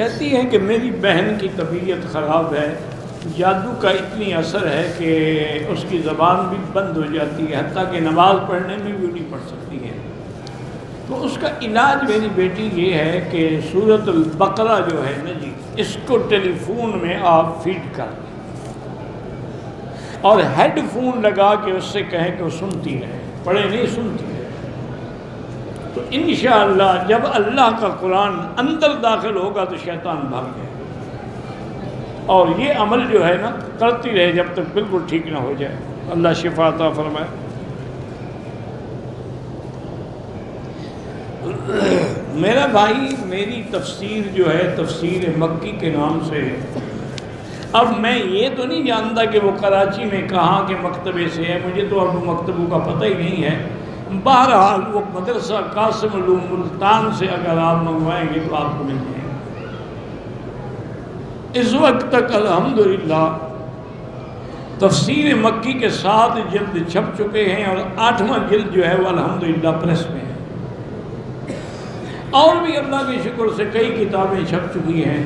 کہتی ہیں کہ میری بہن کی طبیعت خراب ہے، جادو کا اتنی اثر ہے کہ اس کی زبان بھی بند ہو جاتی ہے، حتیٰ کہ نماز پڑھنے میں بھی نہیں پڑھ سکتی ہے۔ تو اس کا علاج میری بیٹی یہ ہے کہ سورۃ البقرہ جو ہے نا جی، اس کو ٹیلی فون میں آپ فیڈ کر دیں اور ہیڈ فون لگا کے اس سے کہیں کہ وہ سنتی رہے، پڑھے نہیں سنتی رہے، تو انشاءاللہ جب اللہ کا قرآن اندر داخل ہوگا تو شیطان بھاگ جائے گا۔ اور یہ عمل جو ہے نا کرتی رہے جب تک بالکل ٹھیک نہ ہو جائے۔ اللہ شفا عطا فرمائے۔ میرا بھائی، میری تفسیر جو ہے تفسیر مکی کے نام سے ہے۔ اب میں یہ تو نہیں جانتا کہ وہ کراچی میں کہاں کے مکتبے سے ہے، مجھے تو اب مکتبوں کا پتہ ہی نہیں ہے۔ بہرحال وہ مدرسہ قاسم علوم ملتان سے اگر آپ منگوائیں گے تو آپ کو مل جائے گا۔ اس وقت تک الحمدللہ تفسیر مکی کے 7 جلد چھپ چکے ہیں اور 8واں جلد جو ہے وہ الحمدللہ پریس میں ہے۔ اور بھی اللہ کے شکر سے کئی کتابیں چھپ چکی ہیں،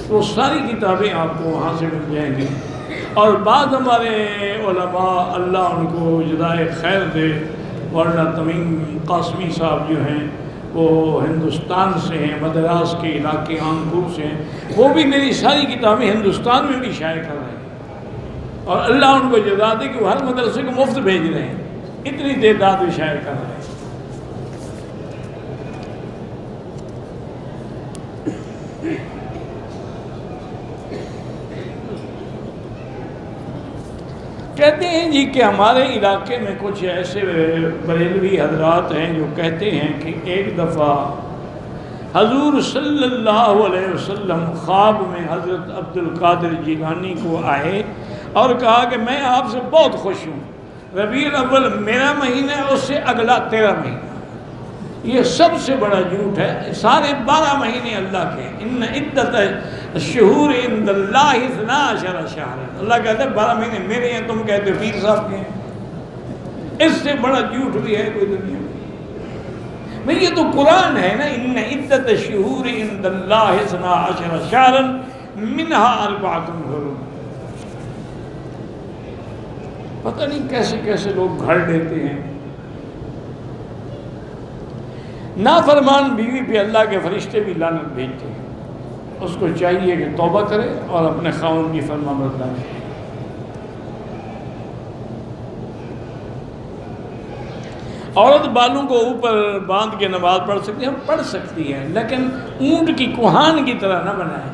تو ساری کتابیں آپ کو وہاں سے مل جائیں گی۔ اور بعض ہمارے علماء اللہ ان کو جزائے خیر دے، ورنہ تمیم قاسمی صاحب جو ہیں وہ ہندوستان سے ہیں، مدراس کے علاقے کانپور سے ہیں، وہ بھی میری ساری کتابیں ہندوستان میں بھی شائع کر رہے ہیں، اور اللہ ان کو جزا دے کہ وہ ہر مدرسے کو مفت بھیج رہے ہیں، اتنی تعداد میں شائع کر رہے ہیں۔ کہتے ہیں جی کہ ہمارے علاقے میں کچھ ایسے بریلوی حضرات ہیں جو کہتے ہیں کہ ایک دفعہ حضور صلی اللہ علیہ وسلم خواب میں حضرت عبد القادر جیلانی کو آئے اور کہا کہ میں آپ سے بہت خوش ہوں، ربیع الاول میرا مہینہ ہے، اس سے اگلا تیرا مہینہ۔ یہ سب سے بڑا جھوٹ ہے، سارے 12 مہینے اللہ کے، ان عدت الشہور عند اللہ 12 شہر، اللہ کہتے ہیں 12 مہینے میرے ہیں، تم کہتے ہو پیر صاحب کے ہیں۔ اس سے بڑا جھوٹ بھی ہے کوئی دنیا میں؟ بھئی یہ تو قرآن ہے نا، ان عدت الشہور عند اللہ 12 شہرا منها 4 حرم۔ پتہ نہیں کیسے کیسے لوگ گھر دیتے ہیں۔ نافرمان بیوی پہ اللہ کے فرشتے بھی لعنت بھیجتے ہیں، اس کو چاہیے کہ توبہ کرے اور اپنے خاوند کی فرما برداری کرے۔ عورت بالوں کو اوپر باندھ کے نماز پڑھ سکتی ہے، پڑھ سکتی ہے، لیکن اونٹ کی کوہان کی طرح نہ بنائے۔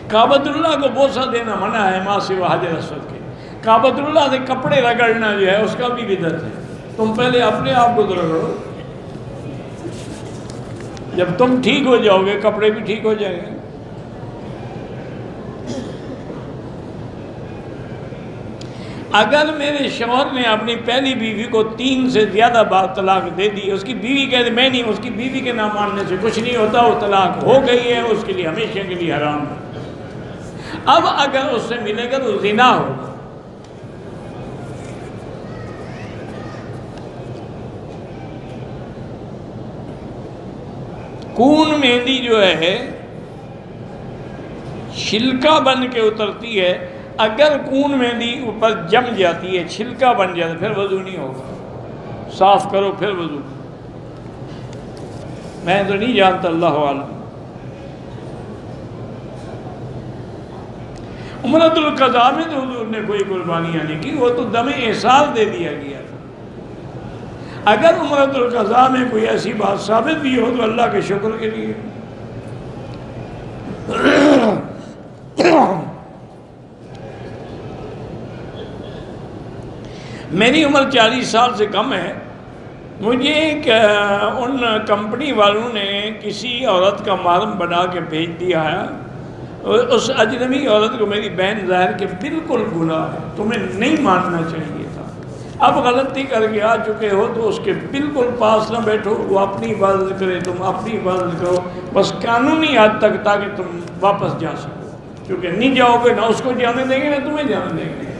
کعبۃ اللہ کو بوسہ دینا منع ہے ماں سوا حجر اسود کے۔ کعبۃ اللہ سے کپڑے رگڑنا جو ہے اس کا بھی بدعت ہے۔ تم پہلے اپنے آپ کو تو رگڑو، جب تم ٹھیک ہو جاؤ گے کپڑے بھی ٹھیک ہو جائیں گے۔ اگر میرے شوہر نے اپنی پہلی بیوی کو 3 سے زیادہ بار طلاق دے دی، اس کی بیوی کہتے میں نہیں، اس کی بیوی کے نہ ماننے سے کچھ نہیں ہوتا، وہ طلاق ہو گئی ہے، اس کے لیے ہمیشہ کے لیے حرام ہے۔ اب اگر اس سے ملے گا تو زنا ہوگا۔ کون مہندی جو ہے چھلکا بن کے اترتی ہے، اگر کون مہندی اوپر جم جاتی ہے چھلکا بن جاتا ہے پھر وضو نہیں ہوگا، صاف کرو پھر وضو۔ میں تو نہیں جانتا، اللہ عالم۔ عمرۃ القضاء میں تو حضور نے کوئی قربانیاں نہیں کی، وہ تو دم احساس دے دیا گیا تھا۔ اگر عمرۃ القضاء میں کوئی ایسی بات ثابت بھی ہو تو اللہ کے شکر کے لیے۔ میری عمر 40 سال سے کم ہے، مجھے ان کمپنی والوں نے کسی عورت کا محرم بنا کے بھیج دیا ہے، اس اجنبی عورت کو میری بہن ظاہر کہ بالکل گناہ ہے، تمہیں نہیں ماننا چاہیے تھا، اب غلطی کر کے آ چکے ہو تو اس کے بالکل پاس نہ بیٹھو، وہ اپنی حفاظت کرے تم اپنی حفاظت کرو، بس قانونی حد تک تاکہ تم واپس جا سکو، کیونکہ نہیں جاؤ گے نہ اس کو جانے دیں گے نہ تمہیں جانے دیں گے۔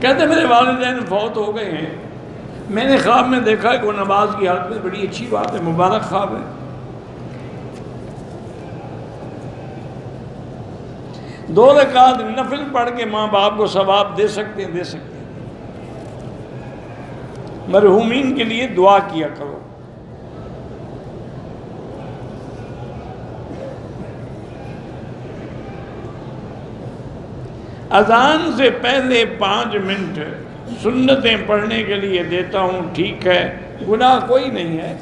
کہتے میرے والدین فوت ہو گئے ہیں، میں نے خواب میں دیکھا کہ وہ نماز کی حالت میں، بڑی اچھی بات ہے، مبارک خواب ہے، 2 رکعت نفل پڑھ کے ماں باپ کو ثواب دے سکتے ہیں، دے سکتے ہیں۔ مرحومین کے لیے دعا کیا کرو۔ اذان سے پہلے 5 منٹ سنتیں پڑھنے کے لیے دیتا ہوں، ٹھیک ہے، گناہ کوئی نہیں ہے،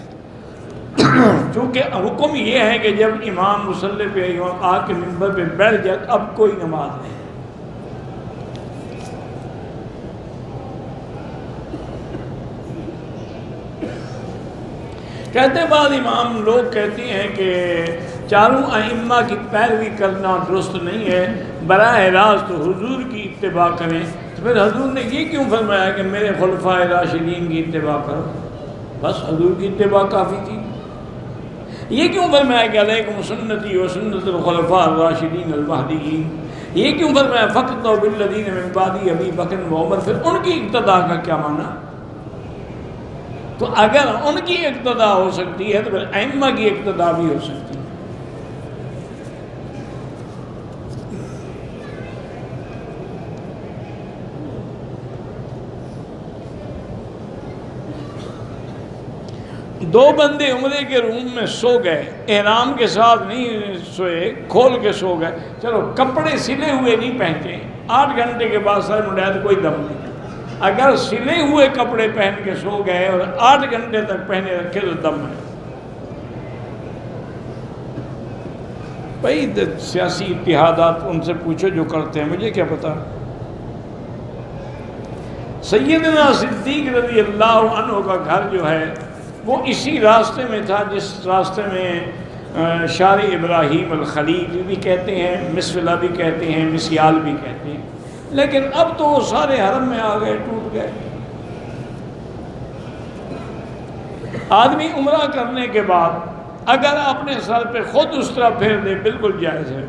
چونکہ حکم یہ ہے کہ جب امام مصلی پہ آ کے منبر پہ بیٹھ جائے اب کوئی نماز نہیں۔ کہتے بعد امام لوگ کہتے ہیں کہ چاروں ائمہ کی پیروی کرنا درست نہیں ہے، براہ راست حضور کی اتباع کریں۔ تو پھر حضور نے یہ کیوں فرمایا کہ میرے خلفاء راشدین کی اتباع کرو؟ بس حضور کی اتباع کافی تھی۔ یہ کیوں فرمایا کہ علیکم سنتی و سنت الخلفاء الراشدین المہدیین؟ یہ کیوں فرمایا فقطعوا بالذین من بعدی ابی بکر و عمر؟ پھر ان کی اقتداء کا کیا معنی؟ تو اگر ان کی اقتداء ہو سکتی ہے تو پھر ائمہ کی اقتداء بھی ہو سکتی ہے۔ دو بندے عمرے کے روم میں سو گئے، احرام کے ساتھ نہیں سوئے، کھول کے سو گئے، چلو کپڑے سلے ہوئے نہیں پہنتے، 8 گھنٹے کے بعد سر منڈایا تو کوئی دم نہیں۔ اگر سلے ہوئے کپڑے پہن کے سو گئے اور 8 گھنٹے تک پہنے رکھے تو دم ہے۔ بھائی سیاسی اتحادات ان سے پوچھو جو کرتے ہیں، مجھے کیا پتا۔ سیدنا صدیق رضی اللہ عنہ کا گھر جو ہے وہ اسی راستے میں تھا جس راستے میں شارع ابراہیم الخلیل بھی کہتے ہیں، مسولہ بھی کہتے ہیں، مسیال بھی کہتے ہیں، لیکن اب تو وہ سارے حرم میں آ گئے، ٹوٹ گئے۔ آدمی عمرہ کرنے کے بعد اگر اپنے سر پہ خود اس طرح پھیر دے بالکل جائز ہے۔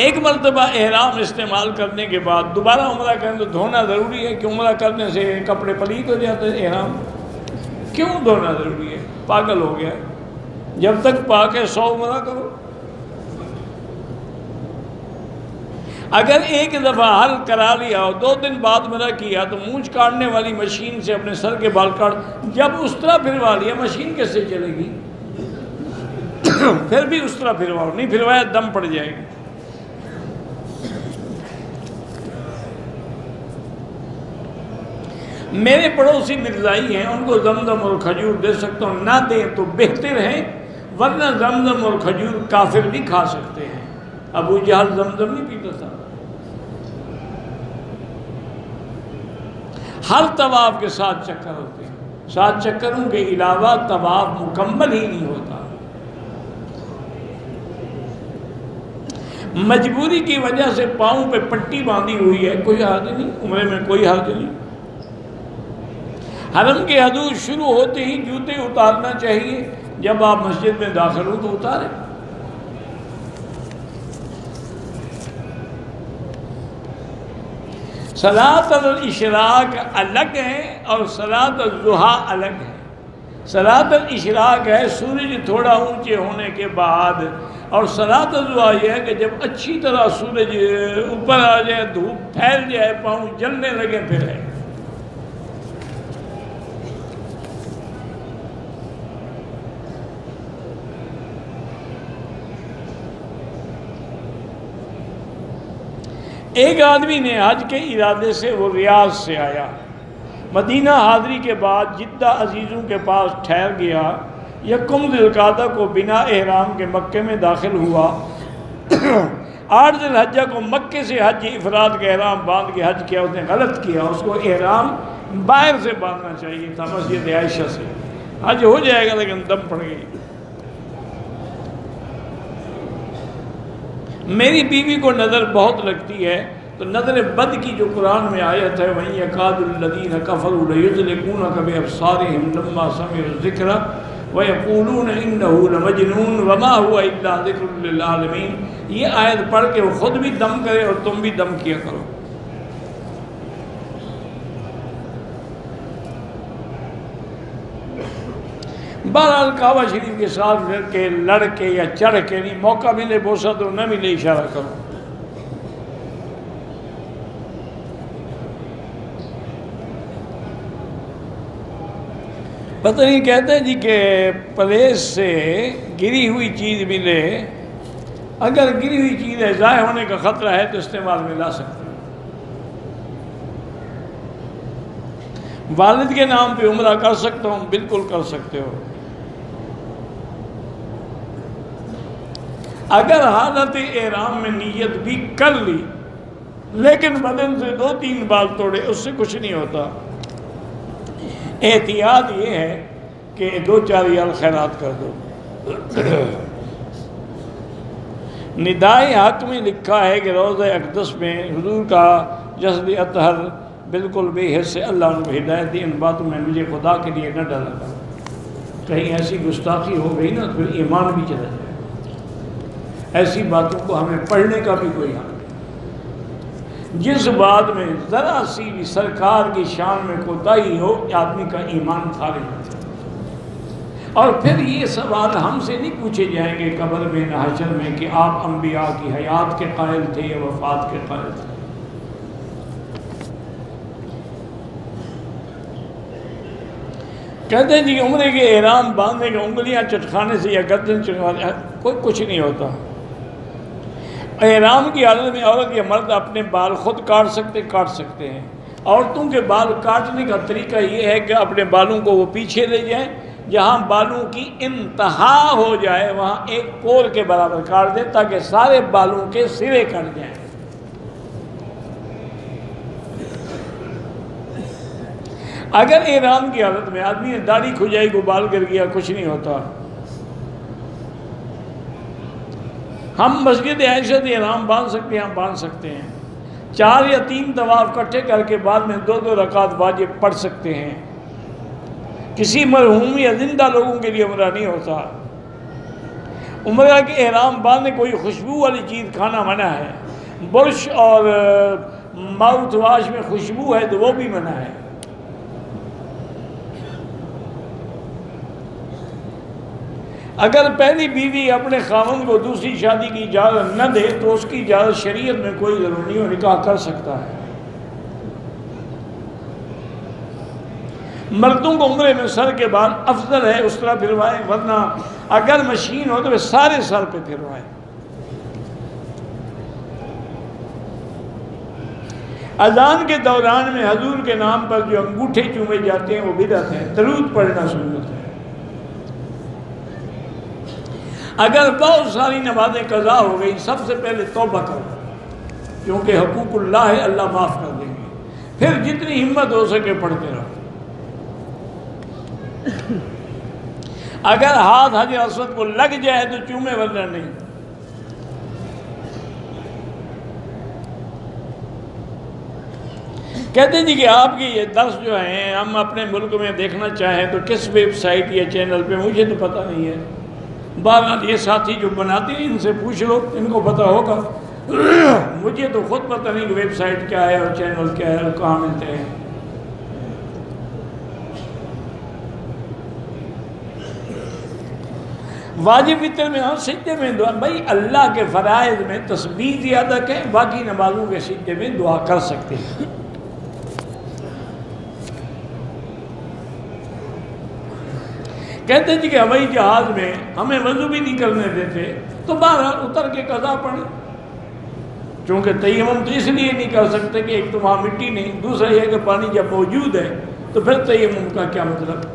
ایک مرتبہ احرام استعمال کرنے کے بعد دوبارہ عمرہ کریں تو دھونا ضروری ہے کہ عمرہ کرنے سے کپڑے پلیت ہو جاتے ہیں؟ احرام کیوں دھونا ضروری ہے؟ پاگل ہو گیا؟ جب تک پاک ہے 100 عمرہ کرو۔ اگر ایک دفعہ حل کرا لیا اور 2 دن بعد عمرہ کیا تو مونچھ کاٹنے والی مشین سے اپنے سر کے بال کاٹ، جب اس طرح پھروا لیا مشین کیسے چلے گی؟ پھر بھی اس طرح پھرواؤ، نہیں پھروایا دم پڑ جائے گی۔ میرے پڑوسی مرزائی ہیں، ان کو زمزم اور کھجور دے سکتا ہوں، نہ دیں تو بہتر ہے، ورنہ زمزم اور کھجور کافر بھی کھا سکتے ہیں۔ ابو جہل زمزم نہیں پیتا تھا۔ ہر طواف کے 7 چکر ہوتے ہیں، 7 چکروں کے علاوہ طواف مکمل ہی نہیں ہوتا۔ مجبوری کی وجہ سے پاؤں پہ پٹی باندھی ہوئی ہے، کوئی حرج نہیں، عمرے میں کوئی حرج نہیں۔ حرم کے حدود شروع ہوتے ہی جوتے اتارنا چاہیے، جب آپ مسجد میں داخل ہو تو اتاریں۔ صلاۃ الاشراق الگ ہے اور صلاۃ الضحیٰ الگ ہے۔ صلاۃ الاشراق ہے سورج تھوڑا اونچے ہونے کے بعد، اور صلاۃ الضحیٰ یہ ہے کہ جب اچھی طرح سورج اوپر آ جائے، دھوپ پھیل جائے، پاؤں جلنے لگے، پھر ہے۔ ایک آدمی نے حج کے ارادے سے، وہ ریاض سے آیا، مدینہ حاضری کے بعد جدہ عزیزوں کے پاس ٹھہر گیا، 1 ذی القعدہ کو بنا احرام کے مکے میں داخل ہوا۔ 8 ذی الحجہ کو مکے سے حج افراد کا احرام باندھ کے حج کیا، اس نے غلط کیا، اس کو احرام باہر سے باندھنا چاہیے تھا، مسجد عائشہ سے۔ حج ہو جائے گا لیکن دم پڑ گئی۔ میری بیوی کو نظر بہت لگتی ہے، تو نظر بد کی جو قرآن میں آیت ہے وَإِن يَكَادُ الَّذِينَ كَفَرُوا لَيُزْلِقُونَكَ بِأَبْصَارِهِمْ لَمَّا سَمِعُوا الذِّكْرَ وَيَقُولُونَ إِنَّهُ لَمَجْنُونٌ وَمَا هُوَ إِلَّا ذِكْرٌ لِّلْعَالَمِينَ۔ یہ آیت پڑھ کے وہ خود بھی دم کرے اور تم بھی دم کیا کرو۔ بہرحال کعبہ شریف کے ساتھ لڑ کے یا چڑھ کے نہیں، موقع ملے بوسہ تو نہ ملے اشارہ کرو۔ پتہ نہیں، کہتے ہیں جی کہ پلیس سے گری ہوئی چیز ملے، اگر گری ہوئی چیز ہے ضائع ہونے کا خطرہ ہے تو استعمال میں لا سکتے ہیں۔ والد کے نام پہ عمرہ کر سکتا ہوں، بالکل کر سکتے ہو۔ اگر حالت احرام میں نیت بھی کر لی لیکن بدن سے 2-3 بال توڑے، اس سے کچھ نہیں ہوتا۔ احتیاط یہ ہے کہ 2-4 ریال خیرات کر دو۔ ندائے حق میں لکھا ہے کہ روضہ اقدس میں حضور کا جسد اطہر بالکل بے حس سے اللہ ان کو ہدایت دی۔ ان باتوں میں مجھے خدا کے لیے نہ ڈالا گا، کہیں ایسی گستاخی ہو گئی نا تو پھر ایمان بھی چلا جائے۔ ایسی باتوں کو ہمیں پڑھنے کا بھی کوئی حق نہیں۔ جس بات میں ذرا سی بھی سرکار کی شان میں کوتاہی ہو، آدمی کا ایمان خارج ہوتا ہے۔ اور پھر یہ سوال ہم سے نہیں پوچھے جائیں گے قبر میں نہ حشر میں کہ آپ انبیاء کی حیات کے قائل تھے یا وفات کے قائل تھے۔ کہتے ہیں جی عمرے کے احرام باندھنے کے انگلیاں چٹکانے سے یا گردن چٹکانے کوئی کچھ نہیں ہوتا۔ احرام کی حالت میں عورت یا مرد اپنے بال خود کاٹ سکتے ہیں۔ عورتوں کے بال کاٹنے کا طریقہ یہ ہے کہ اپنے بالوں کو وہ پیچھے لے جائیں، جہاں بالوں کی انتہا ہو جائے وہاں ایک کور کے برابر کاٹ دیں تاکہ سارے بالوں کے سرے کٹ جائیں۔ اگر احرام کی حالت میں آدمی نے داڑھی کھجائی کو بال گر گیا، کچھ نہیں ہوتا۔ ہم مسجد عائشہ سے احرام باندھ سکتے ہیں، ہم باندھ سکتے ہیں۔ 4 یا 3 طواف اکٹھے کر کے بعد میں 2 رکعت واجب پڑھ سکتے ہیں۔ کسی مرحوم یا زندہ لوگوں کے لیے عمرہ نہیں ہوتا۔ عمرہ کے احرام باندھنے کوئی خوشبو والی چیز کھانا منع ہے۔ برش اور ماؤتھ واش میں خوشبو ہے تو وہ بھی منع ہے۔ اگر پہلی بیوی اپنے خاوند کو دوسری شادی کی اجازت نہ دے تو اس کی اجازت شریعت میں کوئی ضرور نہیں، اور نکاح کر سکتا ہے۔ مردوں کو عمرے میں سر کے بعد افضل ہے اس طرح پھروائے، ورنہ اگر مشین ہو تو وہ سارے سر پہ پھروائے۔ اذان کے دوران میں حضور کے نام پر جو انگوٹھے چومے جاتے ہیں وہ بدعت ہے، درود پڑھنا سنت ہے۔ اگر بہت ساری نمازیں قضا ہو گئی، سب سے پہلے توبہ کرو، کیونکہ حقوق اللہ ہے، اللہ معاف کر دیں گے۔ پھر جتنی ہمت ہو سکے پڑھتے رہو۔ اگر ہاتھ حجر اسود کو لگ جائے تو چومے، ورنہ نہیں۔ کہتے ہیں جی کہ آپ کی یہ درس جو ہیں ہم اپنے ملک میں دیکھنا چاہیں تو کس ویب سائٹ یا چینل پہ، مجھے تو پتہ نہیں ہے۔ بہرحال یہ ساتھی جو بناتے ہیں ان سے پوچھ لو، ان کو پتہ ہوگا۔ مجھے تو خود پتہ نہیں کہ ویب سائٹ کیا ہے اور چینل کیا ہے اور کہاں ملتے ہیں۔ واجب وتر میں اور سجدے میں دعا، بھائی اللہ کے فرائض میں تسبیح زیادہ کہیں، باقی نمازوں کے سجدے میں دعا کر سکتے ہیں۔ کہتے ہیں جی کہ ہوائی جہاز میں ہمیں وضو بھی نہیں کرنے دیتے، تو بہرحال اتر کے قضا پڑھیں، چونکہ تیمم تو اس لیے نہیں کر سکتے کہ ایک تو وہاں مٹی نہیں، دوسرا یہ کہ پانی جب موجود ہے تو پھر تیمم کا کیا مطلب۔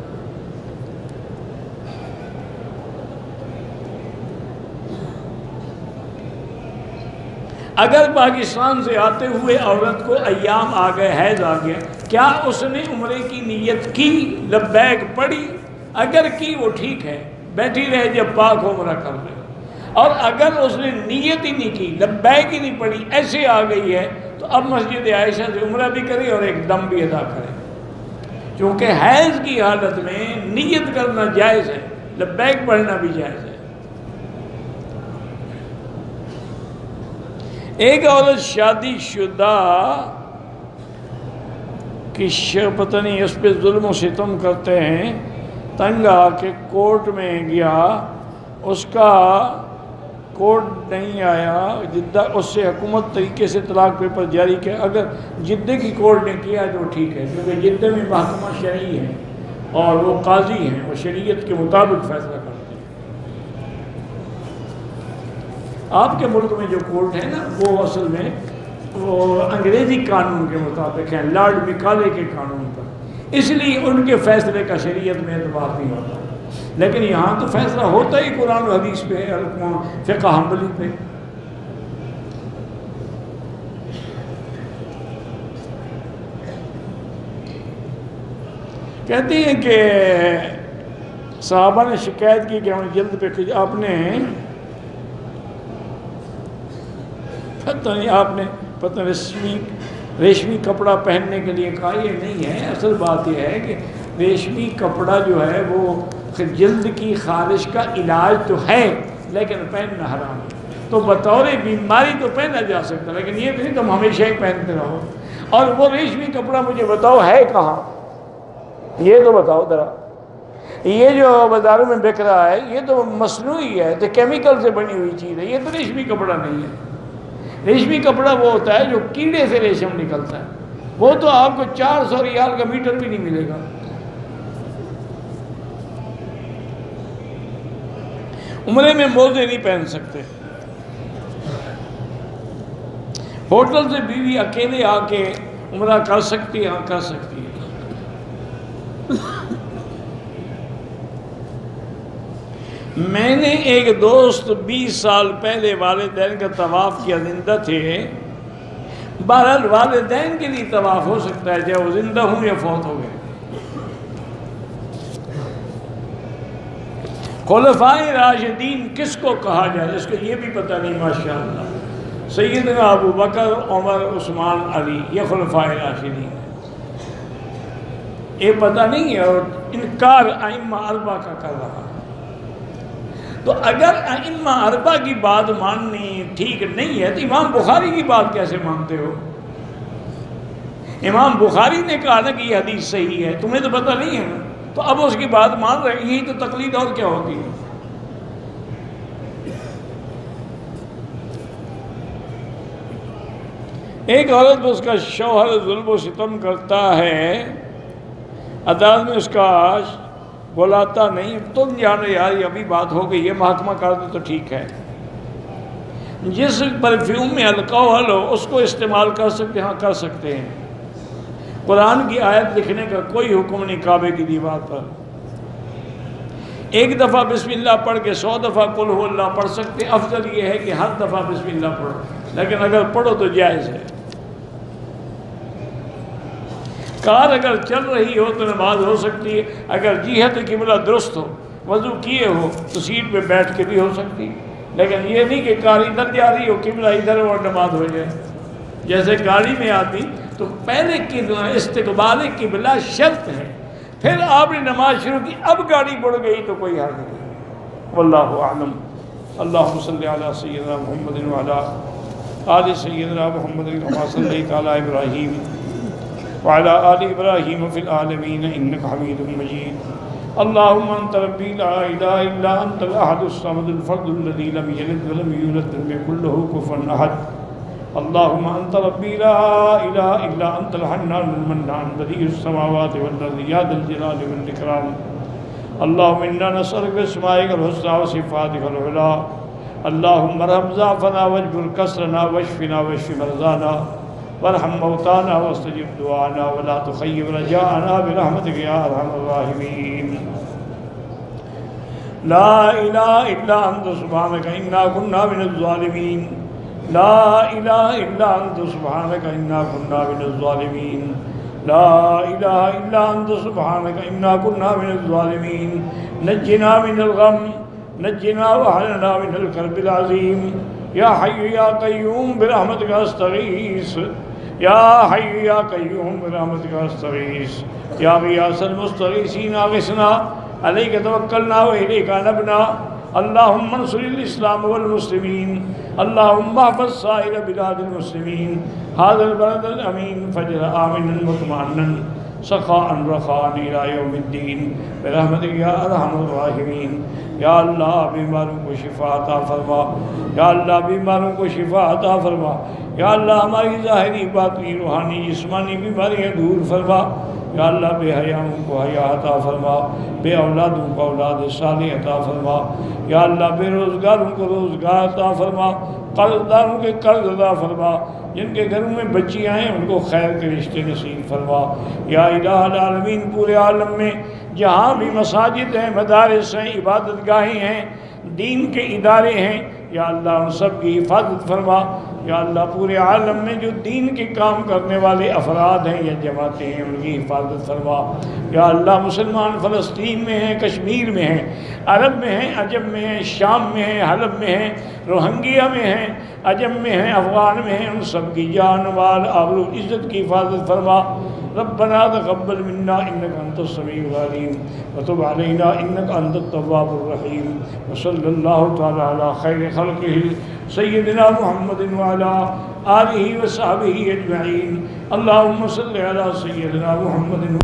اگر پاکستان سے آتے ہوئے عورت کو ایام آ گئے، حیض آ گیا، کیا اس نے عمرے کی نیت کی، لبیک پڑھی؟ اگر کی وہ ٹھیک ہے، بیٹھی رہے جب پاک ہو عمرہ کر لے۔ اور اگر اس نے نیت ہی نہیں کی، لبیک ہی نہیں پڑھی، ایسے آ گئی ہے تو اب مسجد عائشہ سے عمرہ بھی کرے اور ایک دم بھی ادا کرے، کیونکہ حیض کی حالت میں نیت کرنا جائز ہے، لبیک پڑھنا بھی جائز ہے۔ ایک عورت شادی شدہ کی پتہ نہیں اس پہ ظلم و ستم کرتے ہیں، تنگ آ کے کورٹ میں گیا، اس کا کورٹ نہیں آیا جدہ، اس سے حکومت طریقے سے طلاق پیپر جاری کیا۔ اگر جدہ کی کورٹ نے کیا تو ٹھیک ہے، کیونکہ جدہ میں محکمہ شرعی ہے اور وہ قاضی ہیں، وہ شریعت کے مطابق فیصلہ کرتے ہیں۔ آپ کے ملک میں جو کورٹ ہے نا، وہ اصل میں وہ انگریزی قانون کے مطابق ہیں، لارڈ مکالے کے قانون پر، اس لیے ان کے فیصلے کا شریعت میں اعتبار نہیں ہوتا۔ لیکن یہاں تو فیصلہ ہوتا ہی قرآن و حدیث پہ، فقہ حنبلی پہ۔ کہتے ہیں کہ صحابہ نے شکایت کی کہ ہمیں جلد پہ آپ نے پتہ ریشمی کپڑا پہننے کے لیے کہا، یہ نہیں ہے۔ اصل بات یہ ہے کہ ریشمی کپڑا جو ہے وہ جلد کی خارش کا علاج تو ہے، لیکن پہننا حرام ہے۔ تو بطور بیماری تو پہنا جا سکتا، لیکن یہ نہیں تم ہمیشہ ہی پہنتے رہو۔ اور وہ ریشمی کپڑا مجھے بتاؤ ہے کہاں، یہ تو بتاؤ ذرا۔ یہ جو بازاروں میں بک رہا ہے یہ تو مصنوعی ہے، تو کیمیکل سے بنی ہوئی چیز ہے، یہ تو ریشمی کپڑا نہیں ہے۔ ریشمی کپڑا وہ ہوتا ہے جو کیڑے سے ریشم نکلتا ہے، وہ تو آپ کو 400 ریال کا میٹر بھی نہیں ملے گا۔ عمرے میں موزے نہیں پہن سکتے۔ ہوٹل سے بیوی اکیلے آ کے عمرہ کر سکتی ہے؟ ہاں کر سکتی ہے۔ میں نے ایک دوست 20 سال پہلے والدین کا طواف کیا، زندہ تھے۔ بہرحال والدین کے لیے طواف ہو سکتا ہے چاہے وہ زندہ ہوں یا فوت ہو گئے۔ خلفائے راشدین کس کو کہا جائے، اس کو یہ بھی پتہ نہیں ماشاءاللہ۔ سیدنا ابو بکر، عمر، عثمان، علی، یہ خلفائے راشدین ہیں، یہ پتہ نہیں ہے، اور انکار ائمہ اربعہ کا کر رہا۔ تو اگر ائمہ اربعہ کی بات ماننی ٹھیک نہیں ہے تو امام بخاری کی بات کیسے مانتے ہو؟ امام بخاری نے کہا نا کہ یہ حدیث صحیح ہے، تمہیں تو پتہ نہیں ہے نا، تو اب اس کی بات مان رہے، یہی تو تقلید اور کیا ہوتی ہے۔ ایک عورت پہ اس کا شوہر ظلم و ستم کرتا ہے، عدالت میں اس کا بلاتا نہیں، تم جانو یار یہ ابھی بات ہو گئی، یہ محکمہ کر دو تو ٹھیک ہے۔ جس پرفیوم میں الکوہل ہو اس کو استعمال کر سکتے ہیں؟ ہاں کر سکتے ہیں۔ قرآن کی آیت لکھنے کا کوئی حکم نہیں کعبے کی دیوار پر۔ ایک دفعہ بسم اللہ پڑھ کے 100 دفعہ قل ہو اللہ پڑھ سکتے، افضل یہ ہے کہ ہر دفعہ بسم اللہ پڑھو، لیکن اگر پڑھو تو جائز ہے۔ کار اگر چل رہی ہو تو نماز ہو سکتی ہے، اگر جہت قبلہ درست ہو، وضو کیے ہو تو سیٹ پہ بیٹھ کے بھی ہو سکتی، لیکن یہ نہیں کہ کار ادھر جا رہی ہو قبلہ ادھر اور نماز ہو جائے۔ جیسے گاڑی میں آدمی تو پہلے استقبال قبلہ شرط ہے، پھر آپ نے نماز شروع کی، اب گاڑی بڑھ گئی تو کوئی حرج نہیں۔ واللہ اعلم۔ اللہم صلی علی سیدنا محمد وعلی آل سیدنا محمد کما صلیت علی ابراہیم وعلی آل ابراہیم فی العالمین انک حمید مجید۔ اللہم انت ربی لا الہ الا انت الاحد الصمد الفرد الذی لم یلد ولم یولد ولم یکن له کفوا احد۔ اللہم انت ربی لا الہ الا انت الحنان المنان بدیع السماوات والارض یا ذا الجلال والاکرام۔ اللہم انا نسألک باسمائک الحسنی وصفاتک العلی۔ اللہم ارحم ضعفنا واجبر کسرنا واشفنا واشف مرضانا وارحم موتانا واستجب دعانا ولا تخيب رجاءنا برحمتك يا ارحم الراحمين۔ لا الہ الا انت سبحانک انا كنا من الظالمین۔ لا الہ الا انت سبحانک انا كنا من الظالمین۔ لا الہ الا انت سبحانک انا كنا من الظالمین۔ نجنا من الغم، نجنا واحلنا من الكرب العظیم۔ یا حی یا قیوم برحمتک استغیث، یا حی یا قیوم برحمتک استغیث، یا غیاث المستغیثین اغثنا علیک توکلنا و الیک انبنا اللہم انصر الاسلام والمسلمین اللہم احفظ سائر بلاد المسلمین هذا البلد الامین فجر آمنا مطمئنا سخاء رخاء الى یوم الدین برحمتک یا ارحم الراحمین۔ یا اللہ بیماروں کو شفا عطا فرما، یا اللہ بیماروں کو شفا عطا فرما، یا اللہ ہماری ظاہری باطنی روحانی جسمانی بیماریاں دور فرما، یا اللہ بے حیاؤں کو حیا عطا فرما، بے اولادوں کو اولاد صالح عطا فرما، یا اللہ بے روزگاروں کو روزگار عطا فرما، قرض داروں کے قرض عطا فرما، جن کے گھروں میں بچیاں ہیں ان کو خیر کے رشتے نصیب فرما۔ یا الہ العالمین پورے عالم میں جہاں بھی مساجد ہیں، مدارس ہیں، عبادت گاہیں ہیں، دین کے ادارے ہیں، یا اللہ ان سب کی حفاظت فرما۔ یا اللہ پورے عالم میں جو دین کے کام کرنے والے افراد ہیں یا جماعتیں ہیں ان کی حفاظت فرما۔ یا اللہ مسلمان فلسطین میں ہیں، کشمیر میں ہیں، عرب میں ہیں، عجم میں ہیں، شام میں ہیں، حلب میں ہیں، روہنگیا میں ہیں، عجم میں ہیں، افغان میں ہیں، ان سب کی جان مال آبرو عزت کی حفاظت فرما۔ ربنا تقبل منا انك انت السميع العليم وتب علينا انك انت التواب الرحيم وصلى الله تعالى على خير خلقه سيدنا محمد وعلى آله وصحبه اجمعين۔ اللهم صل على سيدنا محمد